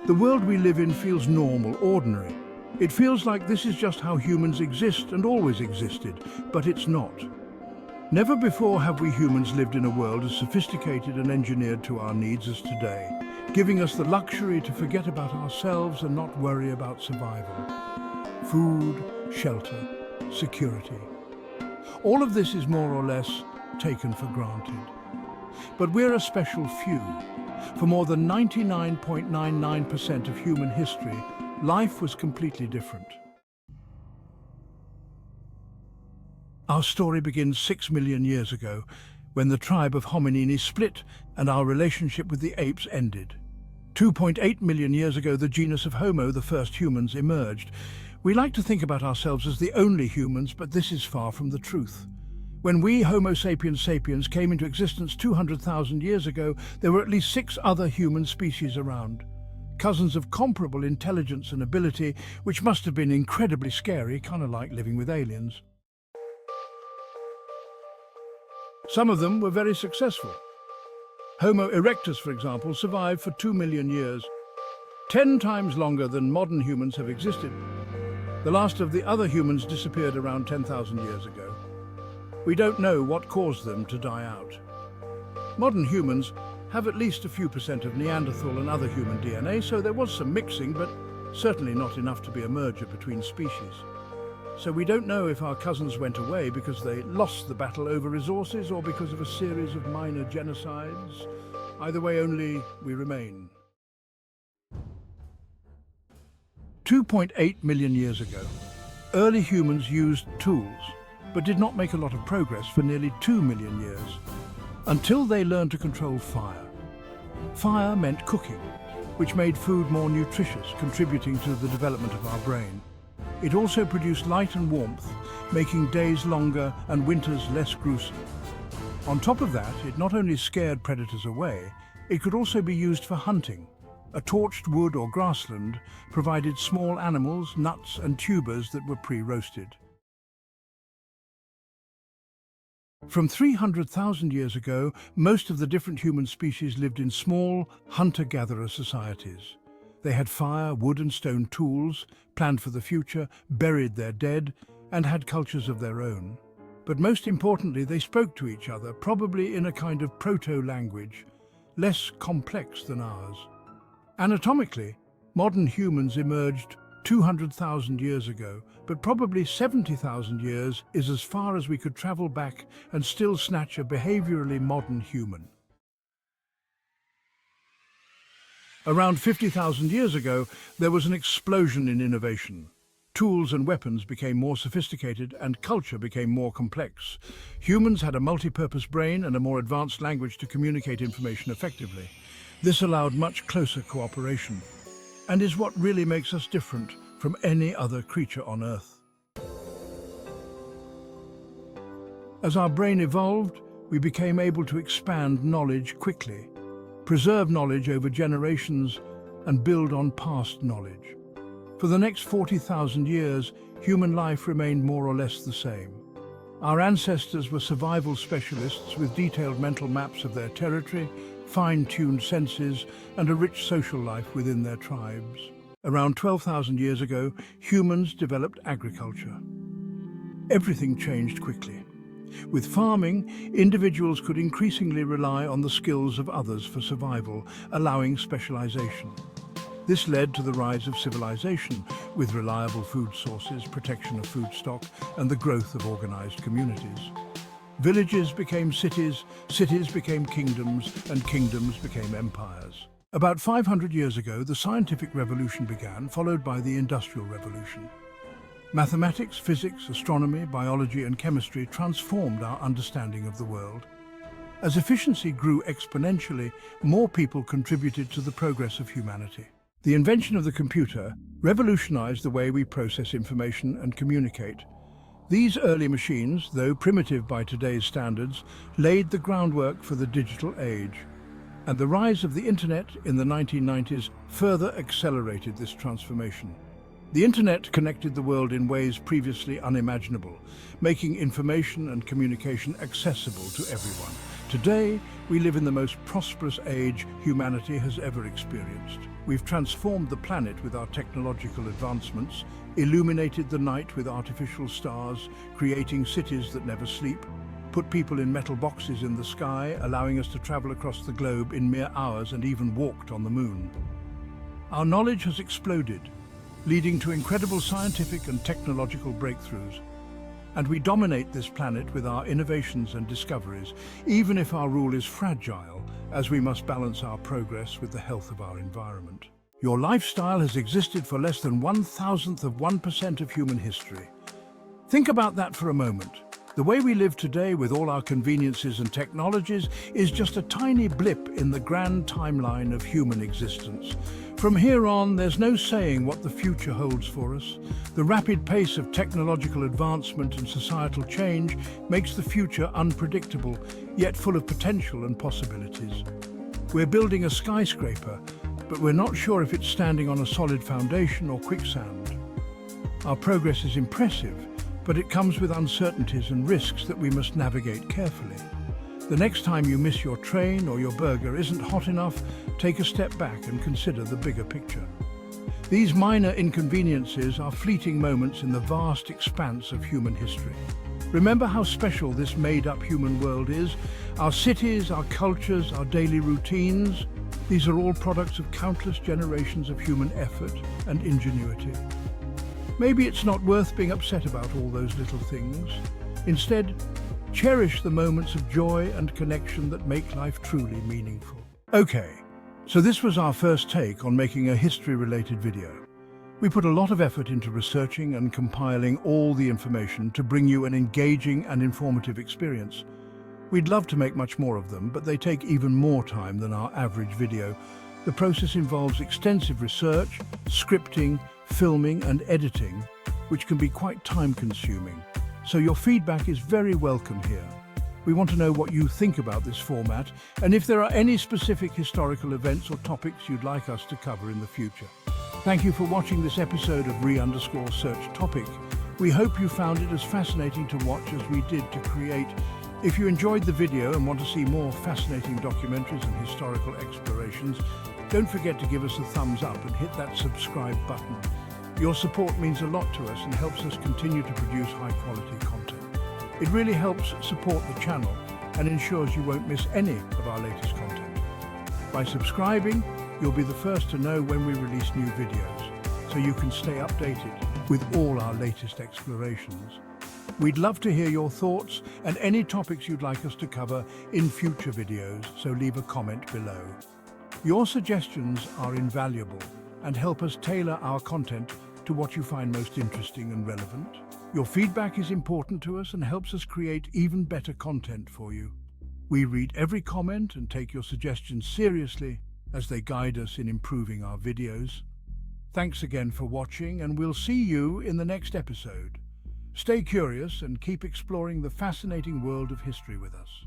The world we live in feels normal, ordinary. It feels like this is just how humans exist and always existed, but it's not. Never before have we humans lived in a world as sophisticated and engineered to our needs as today, giving us the luxury to forget about ourselves and not worry about survival. Food, shelter, security. All of this is more or less taken for granted. But we're a special few. For more than 99.99% of human history, life was completely different. Our story begins 6 million years ago, when the tribe of hominins split and our relationship with the apes ended. 2.8 million years ago, the genus of Homo, the first humans, emerged. We like to think about ourselves as the only humans, but this is far from the truth. When we, Homo sapiens sapiens, came into existence 200,000 years ago, there were at least 6 other human species around. Cousins of comparable intelligence and ability, which must have been incredibly scary, kind of like living with aliens. Some of them were very successful. Homo erectus, for example, survived for 2 million years, 10 times longer than modern humans have existed. The last of the other humans disappeared around 10,000 years ago. We don't know what caused them to die out. Modern humans have at least a few % of Neanderthal and other human DNA, so there was some mixing, but certainly not enough to be a merger between species. So we don't know if our cousins went away because they lost the battle over resources or because of a series of minor genocides. Either way, only we remain. 2.8 million years ago, early humans used tools, but did not make a lot of progress for nearly 2 million years, until they learned to control fire. Fire meant cooking, which made food more nutritious, contributing to the development of our brain. It also produced light and warmth, making days longer and winters less gruesome. On top of that, it not only scared predators away, it could also be used for hunting. A torched wood or grassland provided small animals, nuts and tubers that were pre-roasted. From 300,000 years ago, most of the different human species lived in small, hunter-gatherer societies. They had fire, wood and stone tools, planned for the future, buried their dead, and had cultures of their own. But most importantly, they spoke to each other, probably in a kind of proto-language, less complex than ours. Anatomically, modern humans emerged 200,000 years ago, but probably 70,000 years is as far as we could travel back and still snatch a behaviorally modern human. Around 50,000 years ago, there was an explosion in innovation. Tools and weapons became more sophisticated and culture became more complex. Humans had a multi-purpose brain and a more advanced language to communicate information effectively. This allowed much closer cooperation, and is what really makes us different from any other creature on Earth. As our brain evolved, we became able to expand knowledge quickly, preserve knowledge over generations, and build on past knowledge. For the next 40,000 years, human life remained more or less the same. Our ancestors were survival specialists with detailed mental maps of their territory, fine-tuned senses, and a rich social life within their tribes. Around 12,000 years ago, humans developed agriculture. Everything changed quickly. With farming, individuals could increasingly rely on the skills of others for survival, allowing specialization. This led to the rise of civilization, with reliable food sources, protection of food stock, and the growth of organized communities. Villages became cities, cities became kingdoms, and kingdoms became empires. About 500 years ago, the scientific revolution began, followed by the Industrial Revolution. Mathematics, physics, astronomy, biology, and chemistry transformed our understanding of the world. As efficiency grew exponentially, more people contributed to the progress of humanity. The invention of the computer revolutionized the way we process information and communicate. These early machines, though primitive by today's standards, laid the groundwork for the digital age. And the rise of the internet in the 1990s further accelerated this transformation. The internet connected the world in ways previously unimaginable, making information and communication accessible to everyone. Today, we live in the most prosperous age humanity has ever experienced. We've transformed the planet with our technological advancements, illuminated the night with artificial stars, creating cities that never sleep, put people in metal boxes in the sky, allowing us to travel across the globe in mere hours and even walked on the moon. Our knowledge has exploded, leading to incredible scientific and technological breakthroughs. And we dominate this planet with our innovations and discoveries, even if our rule is fragile, as we must balance our progress with the health of our environment. Your lifestyle has existed for less than 1/1000% of human history. Think about that for a moment. The way we live today with all our conveniences and technologies is just a tiny blip in the grand timeline of human existence. From here on, there's no saying what the future holds for us. The rapid pace of technological advancement and societal change makes the future unpredictable, yet full of potential and possibilities. We're building a skyscraper, but we're not sure if it's standing on a solid foundation or quicksand. Our progress is impressive, but it comes with uncertainties and risks that we must navigate carefully. The next time you miss your train or your burger isn't hot enough, take a step back and consider the bigger picture. These minor inconveniences are fleeting moments in the vast expanse of human history. Remember how special this made-up human world is? Our cities, our cultures, our daily routines. These are all products of countless generations of human effort and ingenuity. Maybe it's not worth being upset about all those little things. Instead, cherish the moments of joy and connection that make life truly meaningful. Okay, so this was our first take on making a history-related video. We put a lot of effort into researching and compiling all the information to bring you an engaging and informative experience. We'd love to make much more of them, but they take even more time than our average video. The process involves extensive research, scripting, filming and editing, which can be quite time-consuming. So your feedback is very welcome here. We want to know what you think about this format and if there are any specific historical events or topics you'd like us to cover in the future. Thank you for watching this episode of Re_Search Topic. We hope you found it as fascinating to watch as we did to create. If you enjoyed the video and want to see more fascinating documentaries and historical explorations, don't forget to give us a thumbs up and hit that subscribe button. Your support means a lot to us and helps us continue to produce high-quality content. It really helps support the channel and ensures you won't miss any of our latest content. By subscribing, you'll be the first to know when we release new videos, so you can stay updated with all our latest explorations. We'd love to hear your thoughts and any topics you'd like us to cover in future videos, so leave a comment below. Your suggestions are invaluable and help us tailor our content to what you find most interesting and relevant. Your feedback is important to us and helps us create even better content for you. We read every comment and take your suggestions seriously as they guide us in improving our videos. Thanks again for watching, and we'll see you in the next episode. Stay curious and keep exploring the fascinating world of history with us.